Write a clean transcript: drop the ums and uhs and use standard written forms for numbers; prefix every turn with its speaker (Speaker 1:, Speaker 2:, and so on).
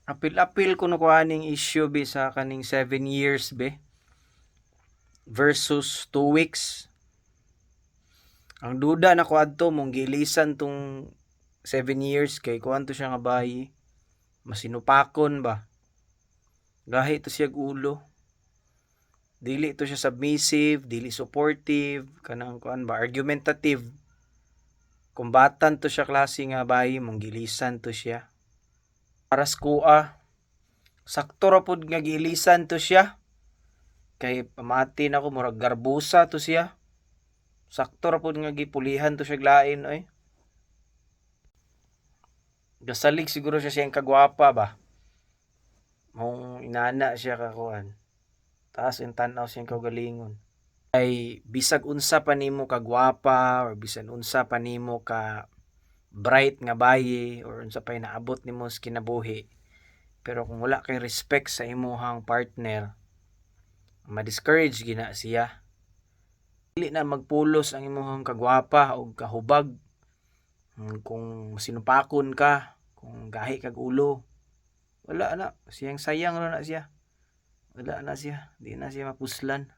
Speaker 1: Apil-apil kuno ko aning issue be sa kaning 7 years be versus 2 weeks. Ang duda na ko adto mong gilisan tong 7 years kay kuanto siya nga bayi. Masinupakon ba? Gahi to siya ulo. Dili to siya submissive, dili supportive, kanang kuan ba argumentative. Kumbatan to siya klase nga bayi mong gilisan to siya. Para sa kuha, sakto ra pud nga gilisan to siya. Kay pamati na ko murag garbusa to siya. Sakto ra pud nga gipulihan to siya glain oy. Gasalig siguro siya siyang kagwapa ba. Mong inana siya kakuan. Taas ang tanaw siyang kagalingon. Ay bisag unsa pa nimo kagwapa or bisan unsa pa nimo ka bright nga bayi or unsa pa naabot nimo sa kinabuhi. Pero kung wala kay respect sa imuhang partner, ma-discourage gina siya. Dili na magpulos ang imuhang kagwapa o kahubag. Kung sinupakon ka, kung gahi kag ulo, wala na. Siyang sayang na siya. Wala na siya. Di na siya mapuslan.